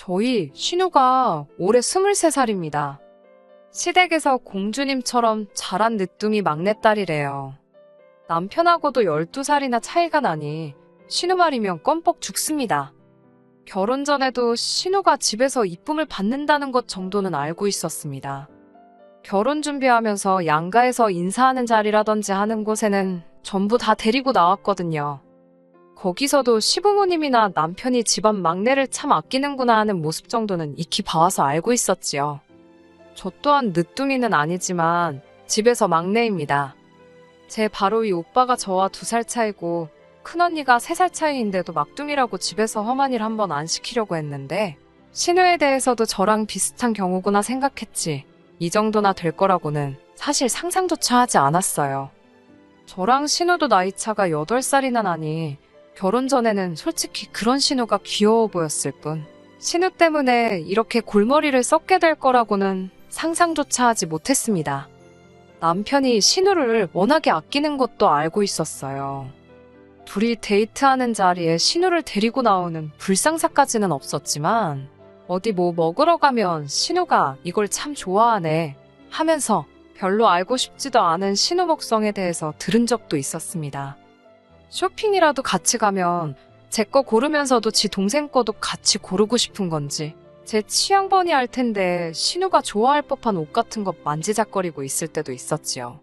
저희 신우가 올해 23살입니다. 시댁에서 공주님처럼 자란 늦둥이 막내딸이래요. 남편하고도 12살이나 차이가 나니 신우 말이면 껌뻑 죽습니다. 결혼 전에도 신우가 집에서 이쁨을 받는다는 것 정도는 알고 있었습니다. 결혼 준비하면서 양가에서 인사하는 자리라든지 하는 곳에는 전부 다 데리고 나왔거든요. 거기서도 시부모님이나 남편이 집안 막내를 참 아끼는구나 하는 모습 정도는 익히 봐와서 알고 있었지요. 저 또한 늦둥이는 아니지만 집에서 막내입니다. 제 바로 위 오빠가 저와 2살 차이고 큰언니가 3살 차이인데도 막둥이라고 집에서 험한 일 한번 안 시키려고 했는데 신우에 대해서도 저랑 비슷한 경우구나 생각했지 이 정도나 될 거라고는 사실 상상조차 하지 않았어요. 저랑 신우도 나이차가 8살이나 나니 결혼 전에는 솔직히 그런 신우가 귀여워 보였을 뿐 신우 때문에 이렇게 골머리를 썩게 될 거라고는 상상조차 하지 못했습니다. 남편이 신우를 워낙에 아끼는 것도 알고 있었어요. 둘이 데이트하는 자리에 신우를 데리고 나오는 불상사까지는 없었지만 어디 뭐 먹으러 가면 신우가 이걸 참 좋아하네 하면서 별로 알고 싶지도 않은 신우 먹성에 대해서 들은 적도 있었습니다. 쇼핑이라도 같이 가면 제 거 고르면서도 지 동생 거도 같이 고르고 싶은 건지 제 취향 뻔히 알 텐데 신우가 좋아할 법한 옷 같은 거 만지작거리고 있을 때도 있었지요.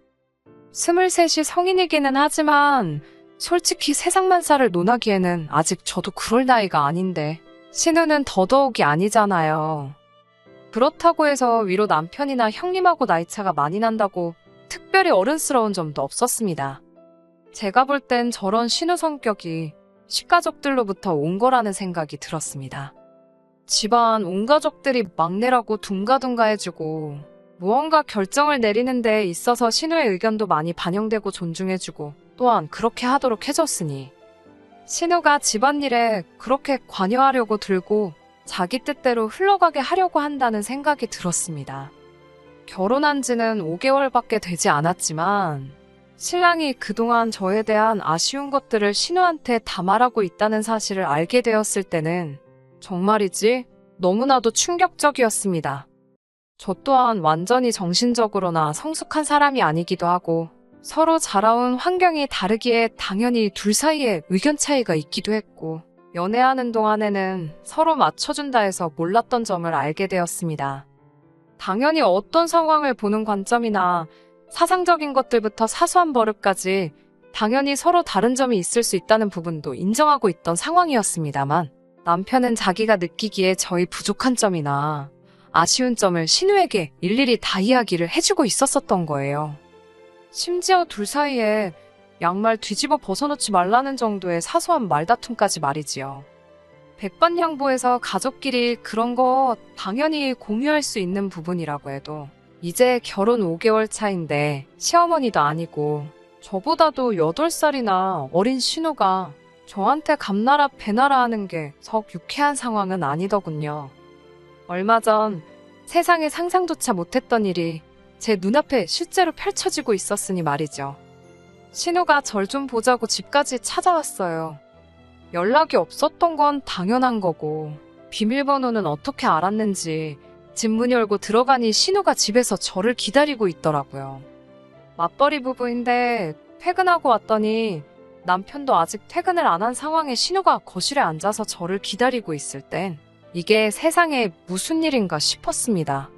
23이 성인이기는 하지만 솔직히 세상만사를 논하기에는 아직 저도 그럴 나이가 아닌데 신우는 더더욱이 아니잖아요. 그렇다고 해서 위로 남편이나 형님하고 나이차가 많이 난다고 특별히 어른스러운 점도 없었습니다. 제가 볼 땐 저런 신우 성격이 시가족들로부터 온 거라는 생각이 들었습니다. 집안 온 가족들이 막내라고 둥가둥가해주고 무언가 결정을 내리는 데 있어서 신우의 의견도 많이 반영되고 존중해주고 또한 그렇게 하도록 해줬으니 신우가 집안일에 그렇게 관여하려고 들고 자기 뜻대로 흘러가게 하려고 한다는 생각이 들었습니다. 결혼한 지는 5개월밖에 되지 않았지만 신랑이 그동안 저에 대한 아쉬운 것들을 신우한테 다 말하고 있다는 사실을 알게 되었을 때는 정말이지 너무나도 충격적이었습니다. 저 또한 완전히 정신적으로나 성숙한 사람이 아니기도 하고 서로 자라온 환경이 다르기에 당연히 둘 사이에 의견 차이가 있기도 했고 연애하는 동안에는 서로 맞춰준다 해서 몰랐던 점을 알게 되었습니다. 당연히 어떤 상황을 보는 관점이나 사상적인 것들부터 사소한 버릇까지 당연히 서로 다른 점이 있을 수 있다는 부분도 인정하고 있던 상황이었습니다만 남편은 자기가 느끼기에 저희 부족한 점이나 아쉬운 점을 신우에게 일일이 다 이야기를 해주고 있었던 거예요. 심지어 둘 사이에 양말 뒤집어 벗어놓지 말라는 정도의 사소한 말다툼까지 말이지요. 백반양보해서 가족끼리 그런 거 당연히 공유할 수 있는 부분이라고 해도 이제 결혼 5개월 차인데 시어머니도 아니고 저보다도 8살이나 어린 신우가 저한테 감나라 배나라 하는 게 썩 유쾌한 상황은 아니더군요. 얼마 전 세상에 상상조차 못했던 일이 제 눈앞에 실제로 펼쳐지고 있었으니 말이죠. 신우가 절 좀 보자고 집까지 찾아왔어요. 연락이 없었던 건 당연한 거고 비밀번호는 어떻게 알았는지 집 문 열고 들어가니 신우가 집에서 저를 기다리고 있더라고요. 맞벌이 부부인데 퇴근하고 왔더니 남편도 아직 퇴근을 안 한 상황에 신우가 거실에 앉아서 저를 기다리고 있을 땐 이게 세상에 무슨 일인가 싶었습니다.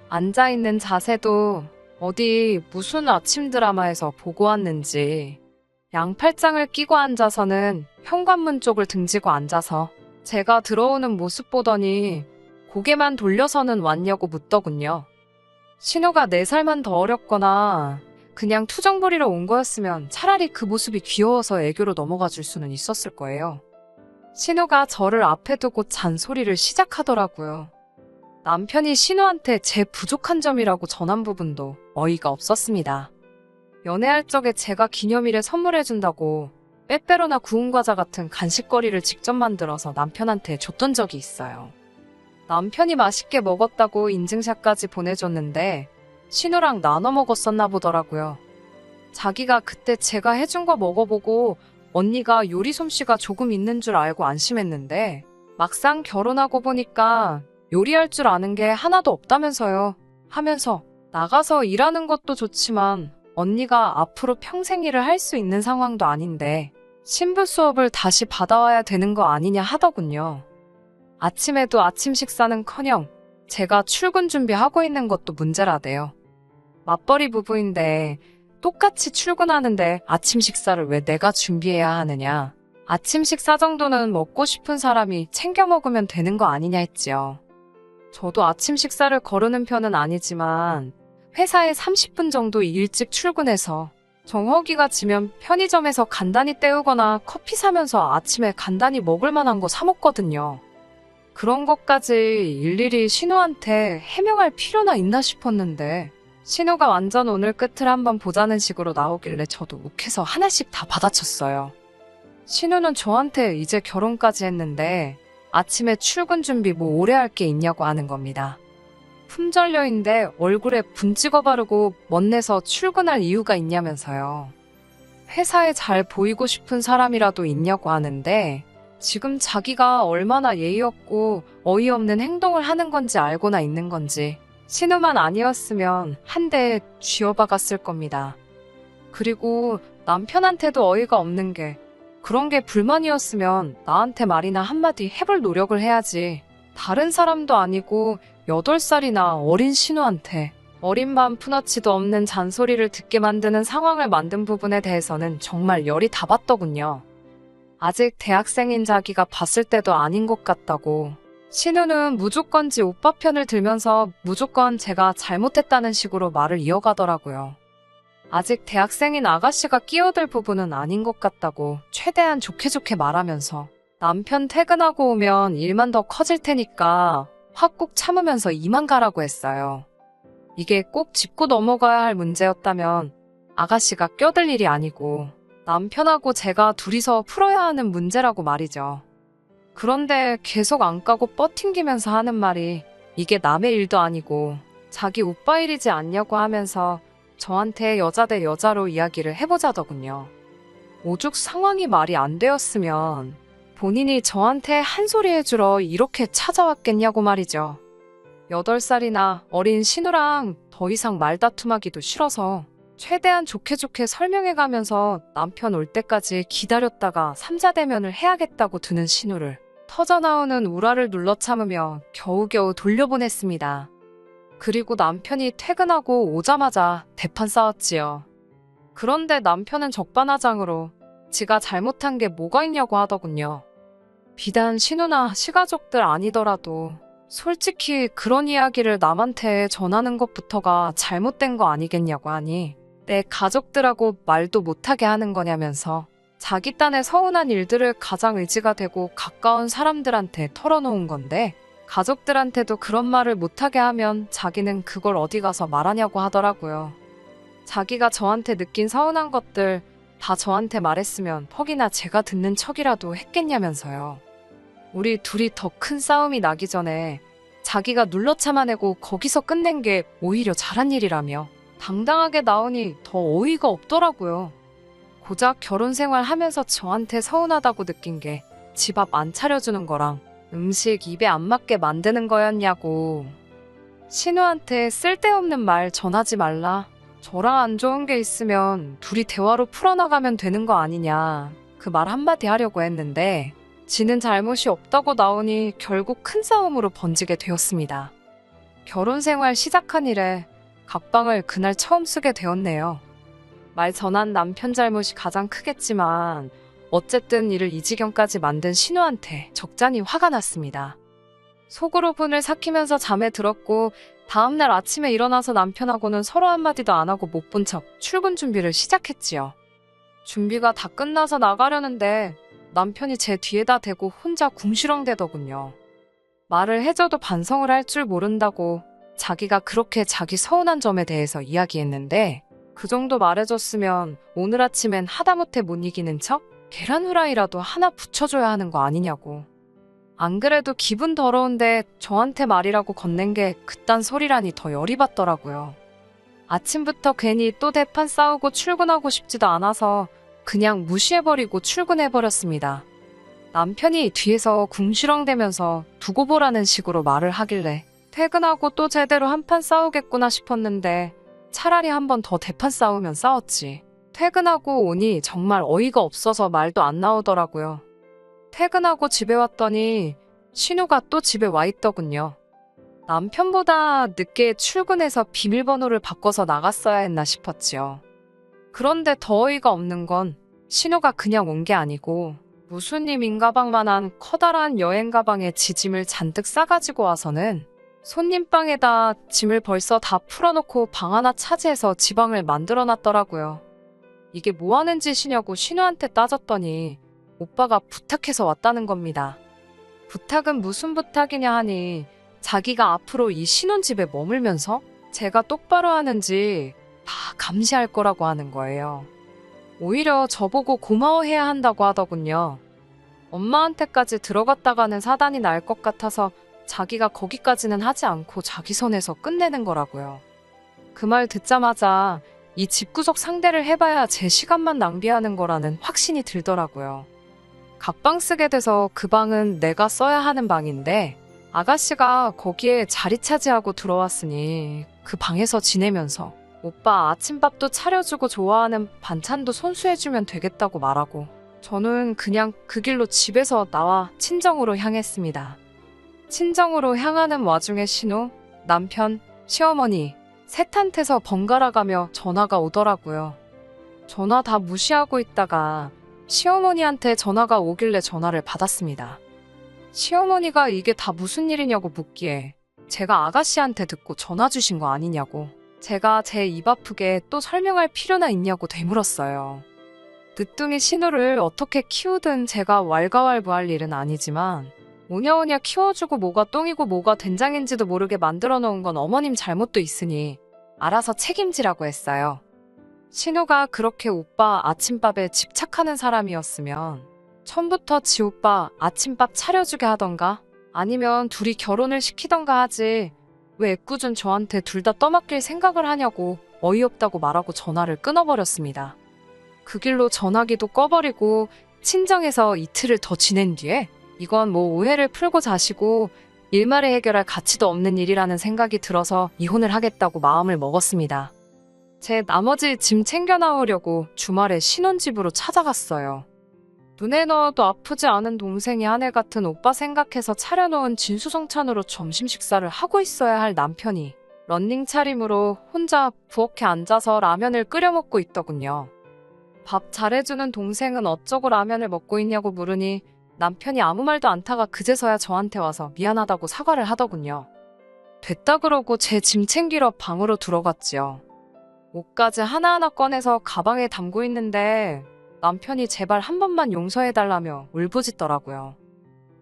앉아있는 자세도 어디 무슨 아침 드라마에서 보고 왔는지 양팔짱을 끼고 앉아서는 현관문 쪽을 등지고 앉아서 제가 들어오는 모습 보더니 고개만 돌려서는 왔냐고 묻더군요. 신우가 4살만 더 어렸거나 그냥 투정 부리러 온 거였으면 차라리 그 모습이 귀여워서 애교로 넘어가 줄 수는 있었을 거예요. 신우가 저를 앞에 두고 잔소리를 시작하더라고요. 남편이 신우한테 제 부족한 점이라고 전한 부분도 어이가 없었습니다. 연애할 적에 제가 기념일에 선물해준다고 빼빼로나 구운 과자 같은 간식거리를 직접 만들어서 남편한테 줬던 적이 있어요. 남편이 맛있게 먹었다고 인증샷까지 보내줬는데 신우랑 나눠 먹었었나 보더라고요. 자기가 그때 제가 해준 거 먹어보고 언니가 요리 솜씨가 조금 있는 줄 알고 안심했는데 막상 결혼하고 보니까 요리할 줄 아는 게 하나도 없다면서요. 하면서 나가서 일하는 것도 좋지만 언니가 앞으로 평생 일을 할 수 있는 상황도 아닌데 신부 수업을 다시 받아와야 되는 거 아니냐 하더군요. 아침에도 아침 식사는커녕 제가 출근 준비하고 있는 것도 문제라대요. 맞벌이 부부인데 똑같이 출근하는데 아침 식사를 왜 내가 준비해야 하느냐. 아침 식사 정도는 먹고 싶은 사람이 챙겨 먹으면 되는 거 아니냐 했지요. 저도 아침 식사를 거르는 편은 아니지만 회사에 30분 정도 일찍 출근해서 정허기가 지면 편의점에서 간단히 때우거나 커피 사면서 아침에 간단히 먹을 만한 거 사 먹거든요. 그런 것까지 일일이 신우한테 해명할 필요나 있나 싶었는데 신우가 완전 오늘 끝을 한번 보자는 식으로 나오길래 저도 욱해서 하나씩 다 받아쳤어요. 신우는 저한테 이제 결혼까지 했는데 아침에 출근 준비 뭐 오래 할 게 있냐고 하는 겁니다. 품절녀인데 얼굴에 분 찍어 바르고 멋내서 출근할 이유가 있냐면서요. 회사에 잘 보이고 싶은 사람이라도 있냐고 하는데 지금 자기가 얼마나 예의 없고 어이없는 행동을 하는 건지 알고나 있는 건지 신우만 아니었으면 한 대에 쥐어박았을 겁니다. 그리고 남편한테도 어이가 없는 게 그런 게 불만이었으면 나한테 말이나 한마디 해볼 노력을 해야지. 다른 사람도 아니고 8살이나 어린 신우한테 어린 마음 푸너치도 없는 잔소리를 듣게 만드는 상황을 만든 부분에 대해서는 정말 열이 다 받더군요. 아직 대학생인 자기가 봤을 때도 아닌 것 같다고. 신우는 무조건지 오빠 편을 들면서 무조건 제가 잘못했다는 식으로 말을 이어가더라고요. 아직 대학생인 아가씨가 끼어들 부분은 아닌 것 같다고 최대한 좋게 말하면서 남편 퇴근하고 오면 일만 더 커질 테니까 확 꾹 참으면서 이만 가라고 했어요. 이게 꼭 짚고 넘어가야 할 문제였다면 아가씨가 껴들 일이 아니고 남편하고 제가 둘이서 풀어야 하는 문제라고 말이죠. 그런데 계속 안 까고 뻗팅기면서 하는 말이 이게 남의 일도 아니고 자기 오빠 일이지 않냐고 하면서 저한테 여자 대 여자로 이야기를 해보자더군요. 오죽 상황이 말이 안 되었으면 본인이 저한테 한 소리 해주러 이렇게 찾아왔겠냐고 말이죠. 8살이나 어린 신우랑 더 이상 말다툼하기도 싫어서 최대한 좋게 설명해가면서 남편 올 때까지 기다렸다가 삼자대면을 해야겠다고 드는 신우를 터져나오는 우라를 눌러 참으며 겨우겨우 돌려보냈습니다. 그리고 남편이 퇴근하고 오자마자 대판 싸웠지요. 그런데 남편은 적반하장으로 지가 잘못한 게 뭐가 있냐고 하더군요. 비단 신우나 시가족들 아니더라도 솔직히 그런 이야기를 남한테 전하는 것부터가 잘못된 거 아니겠냐고 하니 내 가족들하고 말도 못하게 하는 거냐면서 자기 딴에 서운한 일들을 가장 의지가 되고 가까운 사람들한테 털어놓은 건데 가족들한테도 그런 말을 못하게 하면 자기는 그걸 어디 가서 말하냐고 하더라고요. 자기가 저한테 느낀 서운한 것들 다 저한테 말했으면 퍽이나 제가 듣는 척이라도 했겠냐면서요. 우리 둘이 더 큰 싸움이 나기 전에 자기가 눌러 참아내고 거기서 끝낸 게 오히려 잘한 일이라며 당당하게 나오니 더 어이가 없더라고요. 고작 결혼 생활 하면서 저한테 서운하다고 느낀 게 집 앞 안 차려주는 거랑 음식 입에 안 맞게 만드는 거였냐고. 신우한테 쓸데없는 말 전하지 말라. 저랑 안 좋은 게 있으면 둘이 대화로 풀어나가면 되는 거 아니냐. 그 말 한마디 하려고 했는데 지는 잘못이 없다고 나오니 결국 큰 싸움으로 번지게 되었습니다. 결혼 생활 시작한 이래 각방을 그날 처음 쓰게 되었네요. 말 전한 남편 잘못이 가장 크겠지만 어쨌든 이를 이 지경까지 만든 신우한테 적잖이 화가 났습니다. 속으로 분을 삭히면서 잠에 들었고 다음날 아침에 일어나서 남편하고는 서로 한마디도 안 하고 못 본 척 출근 준비를 시작했지요. 준비가 다 끝나서 나가려는데 남편이 제 뒤에다 대고 혼자 궁시렁대더군요. 말을 해줘도 반성을 할 줄 모른다고 자기가 그렇게 자기 서운한 점에 대해서 이야기했는데 그 정도 말해줬으면 오늘 아침엔 하다못해 못 이기는 척 계란 후라이라도 하나 붙여줘야 하는 거 아니냐고. 안 그래도 기분 더러운데 저한테 말이라고 건넨 게 그딴 소리라니 더 열이 받더라고요. 아침부터 괜히 또 대판 싸우고 출근하고 싶지도 않아서 그냥 무시해버리고 출근해버렸습니다. 남편이 뒤에서 궁시렁대면서 두고 보라는 식으로 말을 하길래 퇴근하고 또 제대로 한판 싸우겠구나 싶었는데 차라리 한 번 더 대판 싸우면 싸웠지. 퇴근하고 오니 정말 어이가 없어서 말도 안 나오더라고요. 퇴근하고 집에 왔더니 신우가 또 집에 와 있더군요. 남편보다 늦게 출근해서 비밀번호를 바꿔서 나갔어야 했나 싶었지요. 그런데 더 어이가 없는 건 신우가 그냥 온 게 아니고 무수님 인가방만한 커다란 여행 가방에 지 짐을 잔뜩 싸가지고 와서는 손님방에다 짐을 벌써 다 풀어놓고 방 하나 차지해서 지방을 만들어놨더라고요. 이게 뭐 하는 짓이냐고 신우한테 따졌더니 오빠가 부탁해서 왔다는 겁니다. 부탁은 무슨 부탁이냐 하니 자기가 앞으로 이 신혼집에 머물면서 제가 똑바로 하는지 다 감시할 거라고 하는 거예요. 오히려 저보고 고마워해야 한다고 하더군요. 엄마한테까지 들어갔다가는 사단이 날 것 같아서 자기가 거기까지는 하지 않고 자기 선에서 끝내는 거라고요. 그 말 듣자마자 이 집구석 상대를 해봐야 제 시간만 낭비하는 거라는 확신이 들더라고요. 각방 쓰게 돼서 그 방은 내가 써야 하는 방인데 아가씨가 거기에 자리 차지하고 들어왔으니 그 방에서 지내면서 오빠 아침밥도 차려주고 좋아하는 반찬도 손수해주면 되겠다고 말하고 저는 그냥 그 길로 집에서 나와 친정으로 향했습니다. 친정으로 향하는 와중에 신우, 남편, 시어머니 셋한테서 번갈아가며 전화가 오더라고요. 전화 다 무시하고 있다가 시어머니한테 전화가 오길래 전화를 받았습니다. 시어머니가 이게 다 무슨 일이냐고 묻기에 제가 아가씨한테 듣고 전화 주신 거 아니냐고 제가 제 입 아프게 또 설명할 필요나 있냐고 되물었어요. 늦둥이 신우를 어떻게 키우든 제가 왈가왈부할 일은 아니지만 오냐오냐 키워주고 뭐가 똥이고 뭐가 된장인지도 모르게 만들어 놓은 건 어머님 잘못도 있으니 알아서 책임지라고 했어요. 신우가 그렇게 오빠 아침밥에 집착하는 사람이었으면 처음부터 지 오빠 아침밥 차려주게 하던가 아니면 둘이 결혼을 시키던가 하지 왜 애꿎은 저한테 둘 다 떠맡길 생각을 하냐고 어이없다고 말하고 전화를 끊어버렸습니다. 그 길로 전화기도 꺼버리고 친정에서 이틀을 더 지낸 뒤에 이건 뭐 오해를 풀고 자시고 일말에 해결할 가치도 없는 일이라는 생각이 들어서 이혼을 하겠다고 마음을 먹었습니다. 제 나머지 짐 챙겨 나오려고 주말에 신혼집으로 찾아갔어요. 눈에 넣어도 아프지 않은 동생이 아내 같은 오빠 생각해서 차려놓은 진수성찬으로 점심 식사를 하고 있어야 할 남편이 런닝 차림으로 혼자 부엌에 앉아서 라면을 끓여 먹고 있더군요. 밥 잘해주는 동생은 어쩌고 라면을 먹고 있냐고 물으니 남편이 아무 말도 않다가 그제서야 저한테 와서 미안하다고 사과를 하더군요. 됐다 그러고 제 짐 챙기러 방으로 들어갔지요. 옷까지 하나하나 꺼내서 가방에 담고 있는데 남편이 제발 한 번만 용서해달라며 울부짖더라고요.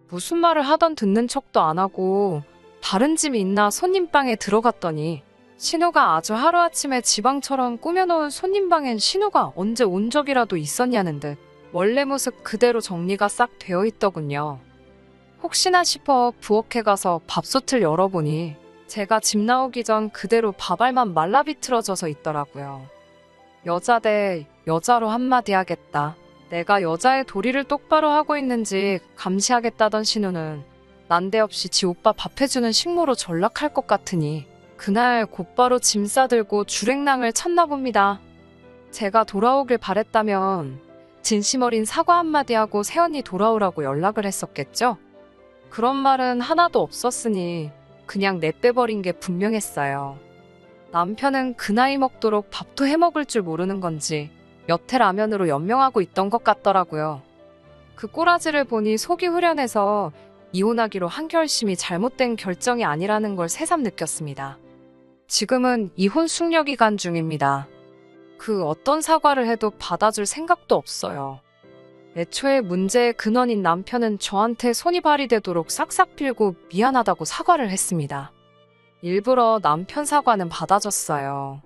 무슨 말을 하던 듣는 척도 안 하고 다른 짐이 있나 손님방에 들어갔더니 신우가 아주 하루아침에 지방처럼 꾸며놓은 손님방엔 신우가 언제 온 적이라도 있었냐는 듯 원래 모습 그대로 정리가 싹 되어 있더군요. 혹시나 싶어 부엌에 가서 밥솥을 열어보니 제가 집 나오기 전 그대로 밥알만 말라비틀어져서 있더라고요. 여자 대 여자로 한마디 하겠다. 내가 여자의 도리를 똑바로 하고 있는지 감시하겠다던 신우는 난데없이 지 오빠 밥 해주는 식모로 전락할 것 같으니 그날 곧바로 짐 싸들고 주랭랑을 쳤나 봅니다. 제가 돌아오길 바랬다면 진심 어린 사과 한마디 하고 새언니 돌아오라고 연락을 했었겠죠? 그런 말은 하나도 없었으니 그냥 내빼버린 게 분명했어요. 남편은 그 나이 먹도록 밥도 해먹을 줄 모르는 건지 여태 라면으로 연명하고 있던 것 같더라고요. 그 꼬라지를 보니 속이 후련해서 이혼하기로 한 결심이 잘못된 결정이 아니라는 걸 새삼 느꼈습니다. 지금은 이혼 숙려 기간 중입니다. 그 어떤 사과를 해도 받아줄 생각도 없어요. 애초에 문제의 근원인 남편은 저한테 손이 발휘되도록 싹싹 빌고 미안하다고 사과를 했습니다. 일부러 남편 사과는 받아줬어요.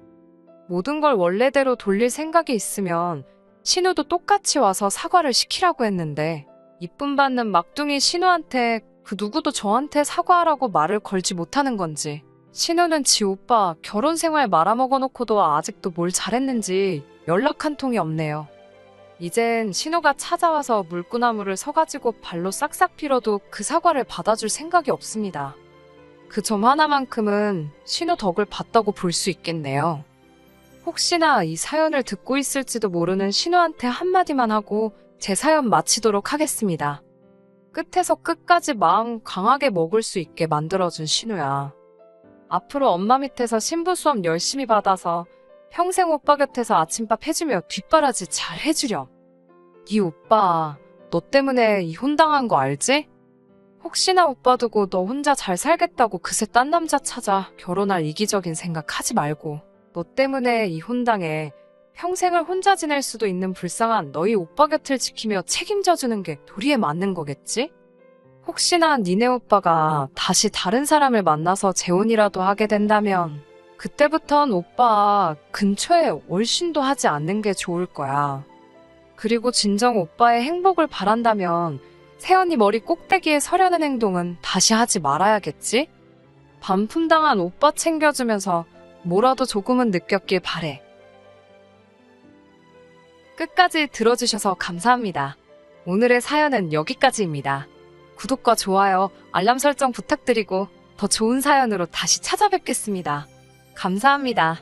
모든 걸 원래대로 돌릴 생각이 있으면 신우도 똑같이 와서 사과를 시키라고 했는데 이쁨 받는 막둥이 신우한테 그 누구도 저한테 사과하라고 말을 걸지 못하는 건지 신우는 지 오빠 결혼 생활 말아먹어놓고도 아직도 뭘 잘했는지 연락 한 통이 없네요. 이젠 신우가 찾아와서 물구나무를 서가지고 발로 싹싹 빌어도 그 사과를 받아줄 생각이 없습니다. 그 점 하나만큼은 신우 덕을 봤다고 볼 수 있겠네요. 혹시나 이 사연을 듣고 있을지도 모르는 신우한테 한마디만 하고 제 사연 마치도록 하겠습니다. 끝에서 끝까지 마음 강하게 먹을 수 있게 만들어준 신우야. 앞으로 엄마 밑에서 신부 수업 열심히 받아서 평생 오빠 곁에서 아침밥 해주며 뒷바라지 잘 해주렴. 네 오빠, 너 때문에 이혼당한 거 알지? 혹시나 오빠 두고 너 혼자 잘 살겠다고 그새 딴 남자 찾아 결혼할 이기적인 생각 하지 말고 너 때문에 이혼당해 평생을 혼자 지낼 수도 있는 불쌍한 너희 오빠 곁을 지키며 책임져주는 게 도리에 맞는 거겠지? 혹시나 니네 오빠가 다시 다른 사람을 만나서 재혼이라도 하게 된다면 그때부턴 오빠 근처에 얼씬도 하지 않는 게 좋을 거야. 그리고 진정 오빠의 행복을 바란다면 세연이 머리 꼭대기에 서려는 행동은 다시 하지 말아야겠지? 반품당한 오빠 챙겨주면서 뭐라도 조금은 느꼈길 바래. 끝까지 들어주셔서 감사합니다. 오늘의 사연은 여기까지입니다. 구독과 좋아요, 알람 설정 부탁드리고 더 좋은 사연으로 다시 찾아뵙겠습니다. 감사합니다.